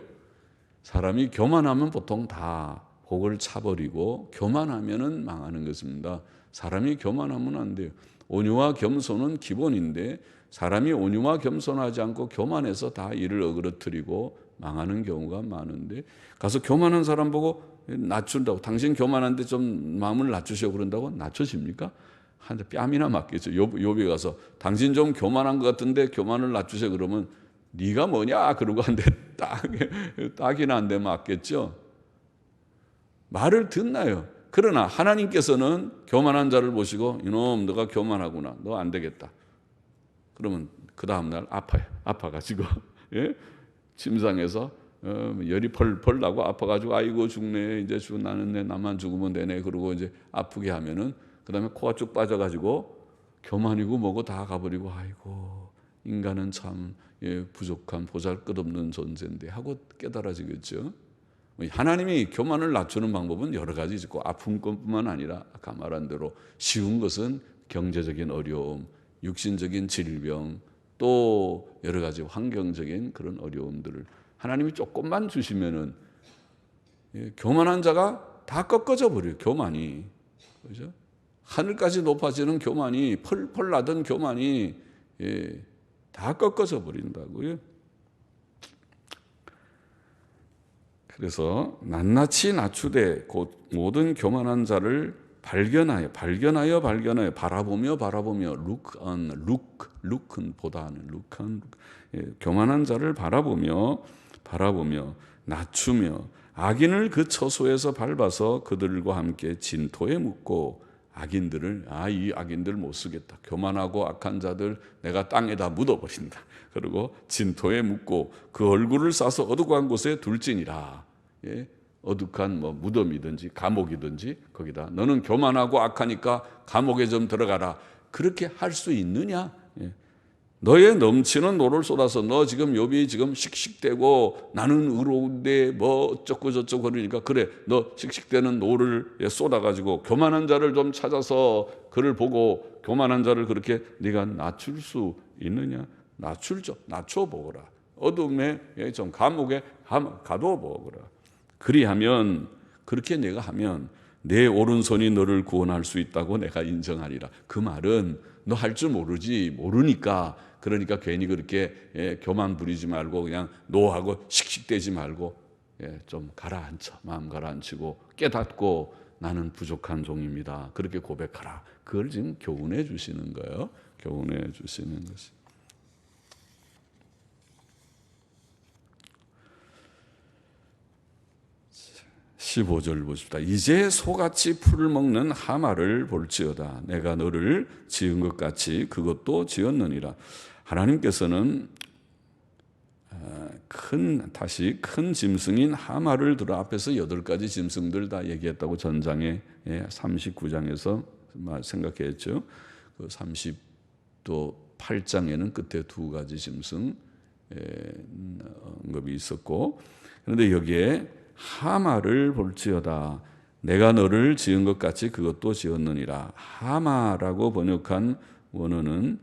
사람이 교만하면 보통 다 복을 차버리고, 교만하면은 망하는 것입니다. 사람이 교만하면 안 돼요. 온유와 겸손은 기본인데 사람이 온유와 겸손하지 않고 교만해서 다 일을 어그러뜨리고 망하는 경우가 많은데, 가서 교만한 사람 보고 낮춘다고, 당신 교만한데 좀 마음을 낮추시오 그런다고 낮춰집니까? 한 뺨이나 맞겠죠. 욥이 가서 당신 좀 교만한 것 같은데 교만을 낮추세요 그러면 네가 뭐냐 그러고 한데 딱이나 한 대 맞겠죠. 말을 듣나요? 그러나 하나님께서는 교만한 자를 보시고 이놈 너가 교만하구나. 너 안 되겠다. 그러면 그 다음날 아파가지고 예? 침상에서 열이 펄펄 나고 아파가지고 아이고 죽네. 이제 나는 나만 죽으면 되네. 그러고 이제 아프게 하면은 그 다음에 코가 쭉 빠져가지고 교만이고 뭐고 다 가버리고 아이고 인간은 참 부족한 보잘것없는 존재인데 하고 깨달아지겠죠. 하나님이 교만을 낮추는 방법은 여러 가지 있고 아픔뿐만 아니라 아까 말한 대로 쉬운 것은 경제적인 어려움, 육신적인 질병, 또 여러 가지 환경적인 그런 어려움들을 하나님이 조금만 주시면은 교만한 자가 다 꺾어져 버려요. 교만이. 그죠? 하늘까지 높아지는 교만이 펄펄 나던 교만이 다 꺾어져 버린다고요. 그래서 낱낱이 낮추되 곧 모든 교만한 자를 발견하여 바라보며 look은 보다는 교만한 자를 바라보며 낮추며 악인을 그 처소에서 밟아서 그들과 함께 진토에 묻고 악인들을 이 악인들 못 쓰겠다. 교만하고 악한 자들 내가 땅에다 묻어버린다. 그리고 진토에 묻고 그 얼굴을 싸서 어두운 곳에 둘지니라. 어둑한 무덤이든지 감옥이든지 거기다 너는 교만하고 악하니까 감옥에 좀 들어가라. 그렇게 할 수 있느냐? 너의 넘치는 노를 쏟아서 너 지금 욥이 지금 씩씩대고 나는 의로운데 뭐 어쩌고 저쩌고 그러니까 그래 너 씩씩대는 노를 쏟아가지고 교만한 자를 좀 찾아서 그를 보고 교만한 자를 그렇게 네가 낮출 수 있느냐? 낮춰보거라. 어둠에 좀 감옥에 가둬보거라. 그리하면 그렇게 내가 하면 내 오른손이 너를 구원할 수 있다고 내가 인정하리라. 그 말은 너 할 줄 모르니까 그러니까 괜히 그렇게 교만 부리지 말고 그냥 노하고 씩씩대지 말고 좀 가라앉혀. 마음 가라앉히고 깨닫고 나는 부족한 종입니다. 그렇게 고백하라. 그걸 지금 교훈해 주시는 거예요. 교훈해 주시는 것이. 15절 보십시다. 이제 소같이 풀을 먹는 하마를 볼지어다. 내가 너를 지은 것 같이 그것도 지었느니라. 하나님께서는 큰 짐승인 하마를 들어 앞에서 8가지 짐승들 다 얘기했다고 전장에 39장에서 생각했죠. 그 38장에는 끝에 2가지 짐승 언급이 있었고, 그런데 여기에 하마를 볼지어다. 내가 너를 지은 것 같이 그것도 지었느니라. 하마라고 번역한 원어는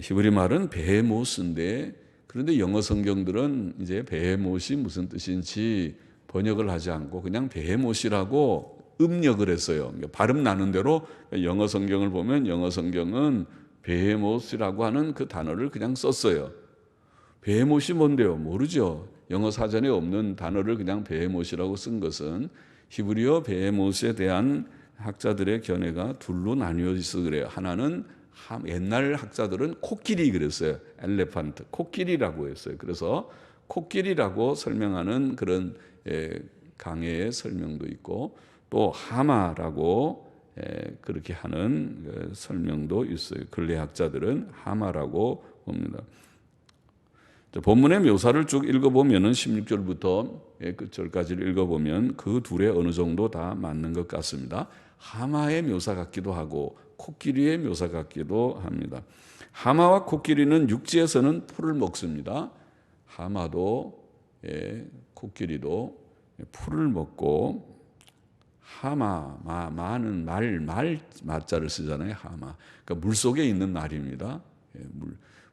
히브리 말은 베헤모스인데, 그런데 영어 성경들은 이제 베헤못이 무슨 뜻인지 번역을 하지 않고 그냥 베헤못이라고 음력을 했어요. 그러니까 발음 나는 대로 영어 성경을 보면 영어 성경은 베헤못이라고 하는 그 단어를 그냥 썼어요. 베헤못이 뭔데요? 모르죠. 영어 사전에 없는 단어를 그냥 베헤못이라고 쓴 것은 히브리어 베헤못에 대한 학자들의 견해가 둘로 나뉘어서 그래요. 하나는 옛날 학자들은 코끼리 그랬어요. 엘레판트, 코끼리라고 했어요. 그래서 코끼리라고 설명하는 그런 강해의 설명도 있고 또 하마라고 그렇게 하는 설명도 있어요. 근래학자들은 하마라고 봅니다. 본문의 묘사를 쭉 읽어보면 16절부터 끝절까지를 읽어보면 그 둘의 어느 정도 다 맞는 것 같습니다. 하마의 묘사 같기도 하고 코끼리의 묘사 같기도 합니다. 하마와 코끼리는 육지에서는 풀을 먹습니다. 하마도 코끼리도 풀을 먹고 마는 말자를 쓰잖아요. 하마. 그러니까 물 속에 있는 말입니다.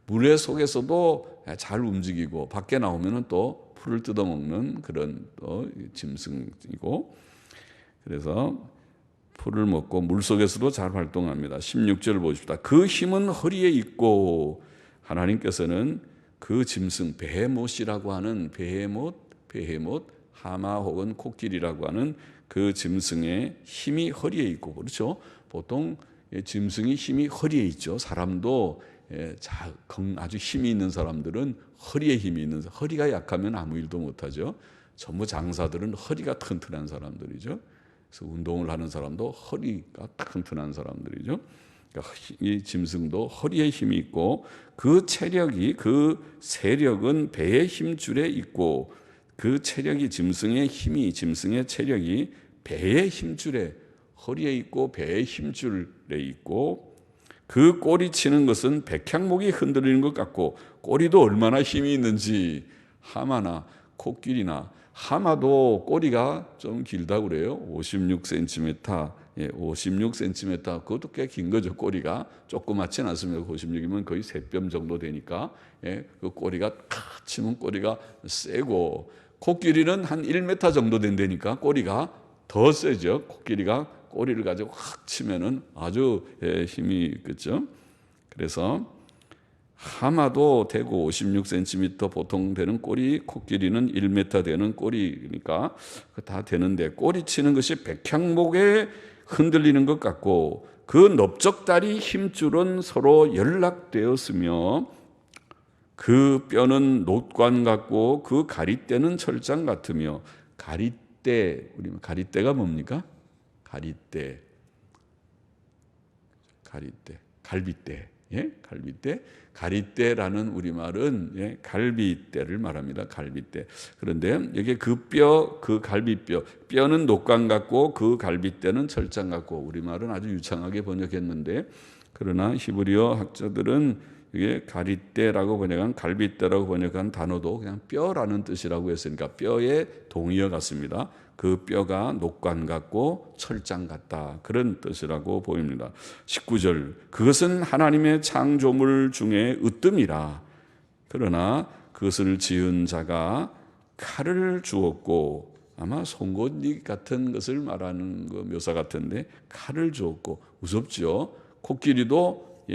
물의 속에서도 잘 움직이고 밖에 나오면 또 풀을 뜯어먹는 그런 또 짐승이고, 그래서 풀을 먹고 물속에서도 잘 활동합니다. 16절 보십시다. 그 힘은 허리에 있고, 하나님께서는 그 짐승 베헤못이라고 하는 베헤못, 하마 혹은 코끼리라고 하는 그 짐승의 힘이 허리에 있고, 그렇죠? 보통 짐승이 힘이 허리에 있죠. 사람도 아주 힘이 있는 사람들은 허리에 힘이 있는, 허리가 약하면 아무 일도 못하죠. 전부 장사들은 허리가 튼튼한 사람들이죠. 그래서 운동을 하는 사람도 허리가 딱 튼튼한 사람들이죠. 그러니까 이 짐승도 허리에 힘이 있고 그 체력이 그 세력은 배의 힘줄에 있고 그 체력이 짐승의 힘이 짐승의 체력이 배의 힘줄에 허리에 있고 배의 힘줄에 있고 그 꼬리 치는 것은 백향목이 흔들리는 것 같고 꼬리도 얼마나 힘이 있는지 하마나 코끼리나 하마도 꼬리가 좀 길다고 그래요. 56cm, 56cm 그것도 꽤 긴 거죠. 꼬리가 조그맣진 않습니다. 56이면 거의 3뼘 정도 되니까 그 꼬리가 탁 치면 꼬리가 세고 코끼리는 한 1m 정도 된다니까 꼬리가 더 세죠. 코끼리가 꼬리를 가지고 확 치면은 아주 힘이 있겠죠. 그래서 하마도 대고 56cm 보통 되는 꼬리, 코끼리는 1m 되는 꼬리니까 다 되는데 꼬리 치는 것이 백향목에 흔들리는 것 같고 그 넓적다리 힘줄은 서로 연락되었으며 그 뼈는 놋관 같고 그 가리대는 철장 같으며 가리대, 우리 가리대가 뭡니까? 가리대, 갈비대. 갈비대. 가리대라는 우리말은 갈비대를 말합니다. 갈비대. 그런데 여기 그 뼈, 그 갈비뼈, 뼈는 놋관 같고 그 갈비대는 철장 같고 우리말은 아주 유창하게 번역했는데 그러나 히브리어 학자들은 이게 가리대라고 번역한 갈비대라고 번역한 단어도 그냥 뼈라는 뜻이라고 했으니까 뼈의 동의어 같습니다. 그 뼈가 놋관 같고 철장 같다. 그런 뜻이라고 보입니다. 19절 그것은 하나님의 창조물 중에 으뜸이라. 그러나 그것을 지은 자가 칼을 주었고 아마 송곳니 같은 것을 말하는 거 묘사 같은데 칼을 주었고 무섭죠. 코끼리도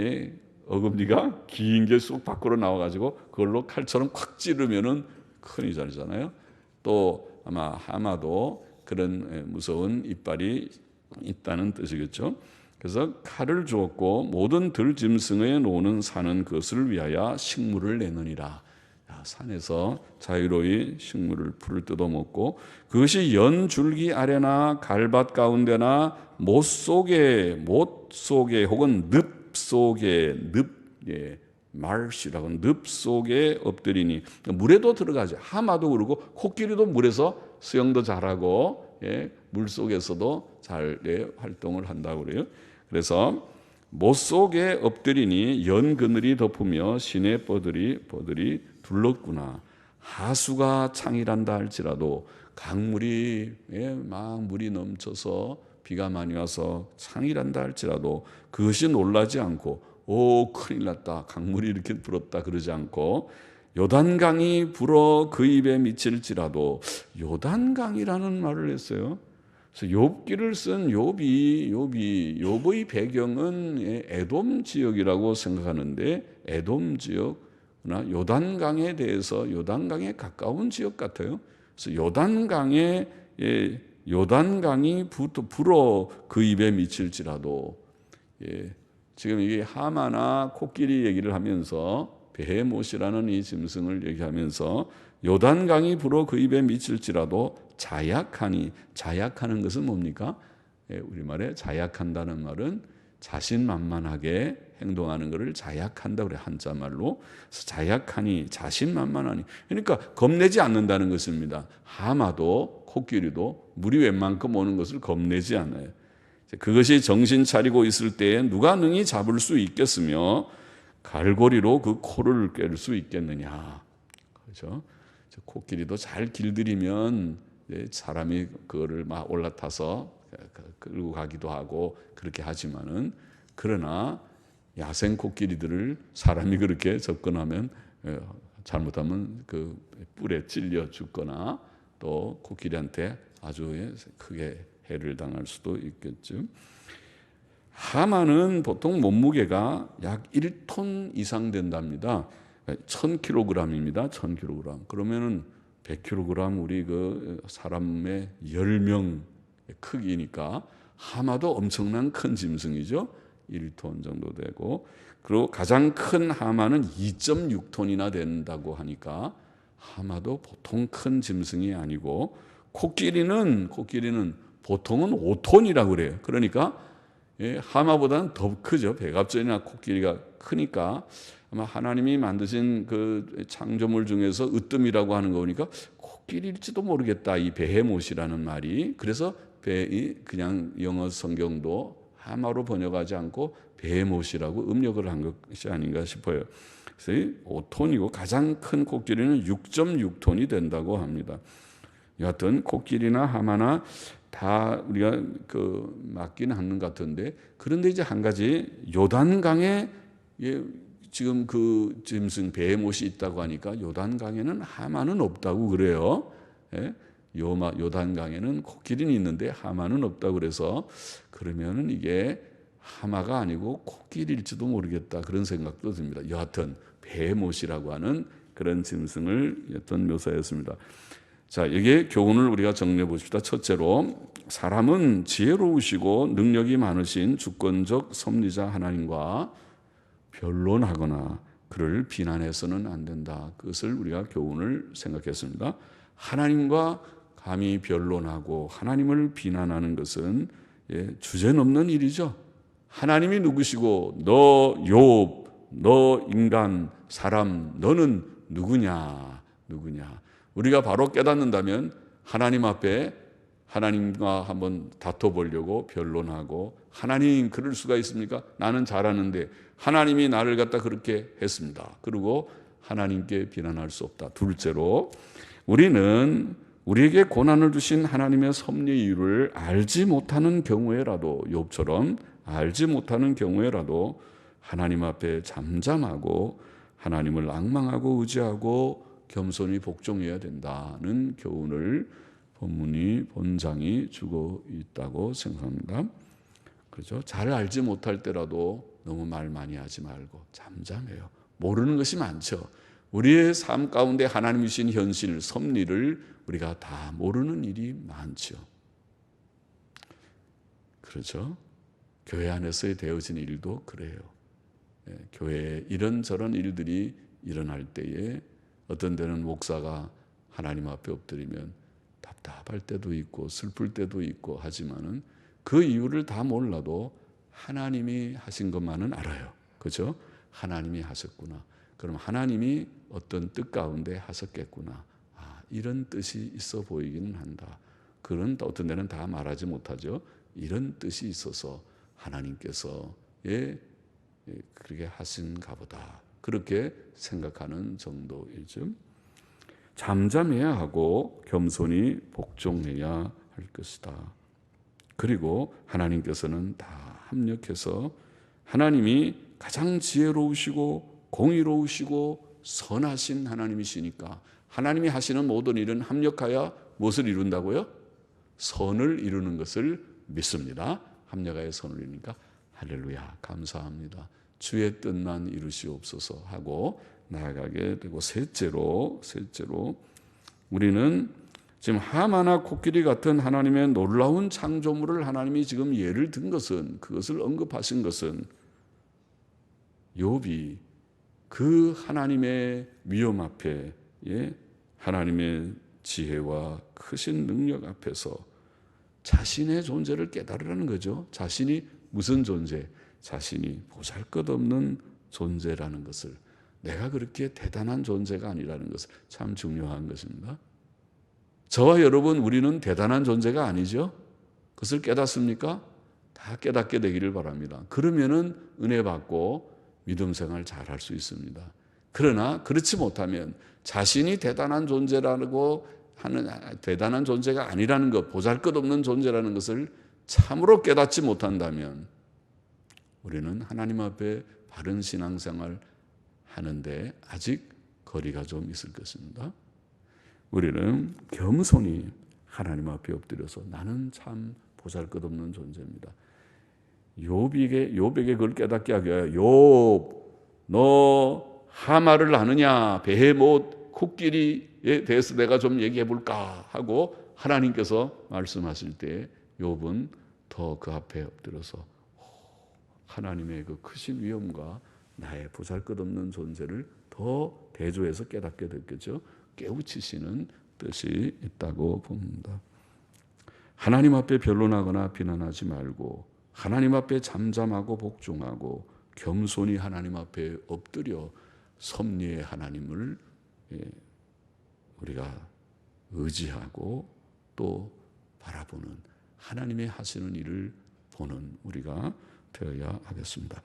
어금니가 긴 게 쑥 밖으로 나와가지고 그걸로 칼처럼 콱 찌르면은 큰일 나잖아요. 또 아마 하마도 그런 무서운 이빨이 있다는 뜻이겠죠. 그래서 칼을 주었고 모든 들짐승의 노는 산은 그것을 위하여 식물을 내느니라. 산에서 자유로이 식물을 풀을 뜯어먹고 그것이 연줄기 아래나 갈밭 가운데나 못 속에 혹은 늪 속에 마르시라고 늪 속에 엎드리니 물에도 들어가죠. 하마도 그러고 코끼리도 물에서 수영도 잘하고 물 속에서도 잘 활동을 한다고 그래요. 그래서 못 속에 엎드리니 연 그늘이 덮으며 시내 뻗들이 둘렀구나. 하수가 창이란다 할지라도 강물이 막 물이 넘쳐서 비가 많이 와서 창이란다 할지라도 그것이 놀라지 않고 오 큰일 났다 강물이 이렇게 불었다 그러지 않고 요단강이 불어 그 입에 미칠지라도 요단강이라는 말을 했어요. 그래서 욥기를 쓴 욥의 배경은 에돔 지역이라고 생각하는데 에돔 지역나 요단강에 대해서 요단강에 가까운 지역 같아요. 그래서 요단강이 불어 그 입에 미칠지라도 지금 이게 하마나 코끼리 얘기를 하면서 베헤못이라는 이 짐승을 얘기하면서 요단강이 불어 그 입에 미칠지라도 자약하는 것은 뭡니까? 우리말에 자약한다는 말은 자신만만하게 행동하는 것을 자약한다 그래 한자말로. 자약하니 자신만만하니 그러니까 겁내지 않는다는 것입니다. 하마도 코끼리도 물이 웬만큼 오는 것을 겁내지 않아요. 그것이 정신 차리고 있을 때에 누가 능히 잡을 수 있겠으며 갈고리로 그 코를 꿰를 수 있겠느냐. 그렇죠? 코끼리도 잘 길들이면 사람이 그거를 막 올라타서 끌고 가기도 하고 그렇게 하지만은 그러나 야생 코끼리들을 사람이 그렇게 접근하면 잘못하면 그 뿔에 찔려 죽거나 또 코끼리한테 아주 크게 해를 당할 수도 있겠죠. 하마는 보통 몸무게가 약 1톤 이상 된답니다. 1000kg입니다. 1000kg. 그러면은 100kg 우리 그 사람의 10명 크기니까 하마도 엄청난 큰 짐승이죠. 1톤 정도 되고 그리고 가장 큰 하마는 2.6톤이나 된다고 하니까 하마도 보통 큰 짐승이 아니고 코끼리는 보통은 5톤이라고 그래요. 그러니까 하마보다는 더 크죠. 백합전이나 코끼리가 크니까 아마 하나님이 만드신 그 창조물 중에서 으뜸이라고 하는 거 보니까 코끼리일지도 모르겠다. 이 베헤못이라는 말이. 그래서 그냥 영어 성경도 하마로 번역하지 않고 베헤못이라고 음력을 한 것이 아닌가 싶어요. 그래서 5톤이고 가장 큰 코끼리는 6.6톤이 된다고 합니다. 여하튼 코끼리나 하마나 다 우리가 맞기는 하는 것 같은데, 그런데 이제 한 가지 요단강에 지금 그 짐승 베헤못이 있다고 하니까 요단강에는 하마는 없다고 그래요. 요단강에는 코끼리는 있는데 하마는 없다고 그래서 그러면은 이게 하마가 아니고 코끼리일지도 모르겠다 그런 생각도 듭니다. 여하튼 베헤못이라고 하는 그런 짐승을 어떤 묘사했습니다. 자, 여기에 교훈을 우리가 정리해 봅시다. 첫째로 사람은 지혜로우시고 능력이 많으신 주권적 섭리자 하나님과 변론하거나 그를 비난해서는 안 된다. 그것을 우리가 교훈을 생각했습니다. 하나님과 감히 변론하고 하나님을 비난하는 것은 주제넘는 일이죠. 하나님이 누구시고 너 욥, 너 인간, 사람, 너는 누구냐. 우리가 바로 깨닫는다면 하나님 앞에 하나님과 한번 다퉈보려고 변론하고, 하나님 그럴 수가 있습니까? 나는 잘하는데 하나님이 나를 갖다 그렇게 했습니다. 그리고 하나님께 비난할 수 없다. 둘째로 우리는 우리에게 고난을 주신 하나님의 섭리 이유를 알지 못하는 경우에라도, 욥처럼 알지 못하는 경우에라도 하나님 앞에 잠잠하고 하나님을 앙망하고 의지하고 겸손히 복종해야 된다는 교훈을 본장이 주고 있다고 생각합니다. 그렇죠? 잘 알지 못할 때라도 너무 말 많이 하지 말고 잠잠해요. 모르는 것이 많죠. 우리의 삶 가운데 하나님이 주신 현실, 섭리를 우리가 다 모르는 일이 많죠. 그렇죠? 교회 안에서 되어진 일도 그래요. 교회에 이런저런 일들이 일어날 때에 어떤 데는 목사가 하나님 앞에 엎드리면 답답할 때도 있고 슬플 때도 있고 하지만은 그 이유를 다 몰라도 하나님이 하신 것만은 알아요. 그렇죠? 하나님이 하셨구나. 그럼 하나님이 어떤 뜻 가운데 하셨겠구나. 이런 뜻이 있어 보이기는 한다. 그런 어떤 데는 다 말하지 못하죠. 이런 뜻이 있어서 하나님께서 그렇게 하신가 보다. 그렇게 생각하는 정도이죠. 잠잠해야 하고 겸손히 복종해야 할 것이다. 그리고 하나님께서는 다 합력해서 하나님이 가장 지혜로우시고 공의로우시고 선하신 하나님이시니까 하나님이 하시는 모든 일은 합력하여 무엇을 이룬다고요? 선을 이루는 것을 믿습니다. 합력하여 선을 이루니까 할렐루야 감사합니다. 주의 뜻만 이루시옵소서 하고 나아가게 되고, 셋째로 우리는 지금 하마나 코끼리 같은 하나님의 놀라운 창조물을 하나님이 지금 예를 든 것은, 그것을 언급하신 것은 욥이 그 하나님의 위엄 앞에 하나님의 지혜와 크신 능력 앞에서 자신의 존재를 깨달으라는 거죠. 자신이 무슨 존재? 자신이 보잘것없는 존재라는 것을, 내가 그렇게 대단한 존재가 아니라는 것을, 참 중요한 것입니다. 저와 여러분, 우리는 대단한 존재가 아니죠. 그것을 깨닫습니까? 다 깨닫게 되기를 바랍니다. 그러면은 은혜 받고 믿음 생활 잘할 수 있습니다. 그러나 그렇지 못하면 자신이 대단한 존재라고 하는, 대단한 존재가 아니라는 것, 보잘것없는 존재라는 것을 참으로 깨닫지 못한다면 우리는 하나님 앞에 바른 신앙생활 하는데 아직 거리가 좀 있을 것입니다. 우리는 겸손히 하나님 앞에 엎드려서 나는 참 보잘것없는 존재입니다. 욥에게 그걸 깨닫게 하기 위하여 욥, 너 하마를 아느냐? 베헤못 코끼리에 대해서 내가 좀 얘기해 볼까 하고 하나님께서 말씀하실 때 욥은 더 그 앞에 엎드려서 하나님의 그 크신 위엄과 나의 보잘것없는 존재를 더 대조해서 깨닫게 됐겠죠. 깨우치시는 뜻이 있다고 봅니다. 하나님 앞에 변론하거나 비난하지 말고 하나님 앞에 잠잠하고 복종하고 겸손히 하나님 앞에 엎드려 섭리의 하나님을 우리가 의지하고 또 바라보는 하나님의 하시는 일을 보는 우리가 되어야 하겠습니다.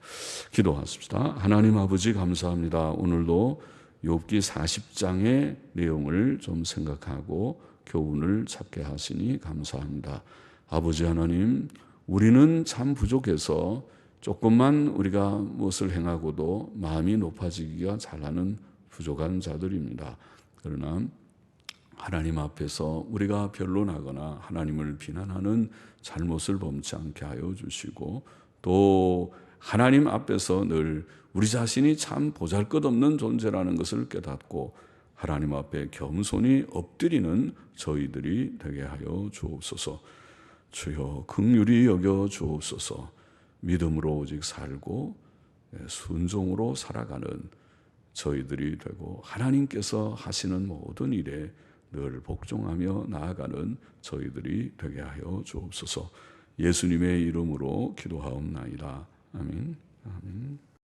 기도하십시다. 하나님 아버지 감사합니다. 오늘도 욥기 40장의 내용을 좀 생각하고 교훈을 찾게 하시니 감사합니다. 아버지 하나님, 우리는 참 부족해서 조금만 우리가 무엇을 행하고도 마음이 높아지기가 잘하는 부족한 자들입니다. 그러나 하나님 앞에서 우리가 변론하거나 하나님을 비난하는 잘못을 범치 않게 하여 주시고 또 하나님 앞에서 늘 우리 자신이 참 보잘것없는 존재라는 것을 깨닫고 하나님 앞에 겸손히 엎드리는 저희들이 되게 하여 주옵소서. 주여 긍휼히 여겨 주옵소서. 믿음으로 오직 살고 순종으로 살아가는 저희들이 되고 하나님께서 하시는 모든 일에 늘 복종하며 나아가는 저희들이 되게 하여 주옵소서. 예수님의 이름으로 기도하옵나이다. 아멘. 아멘.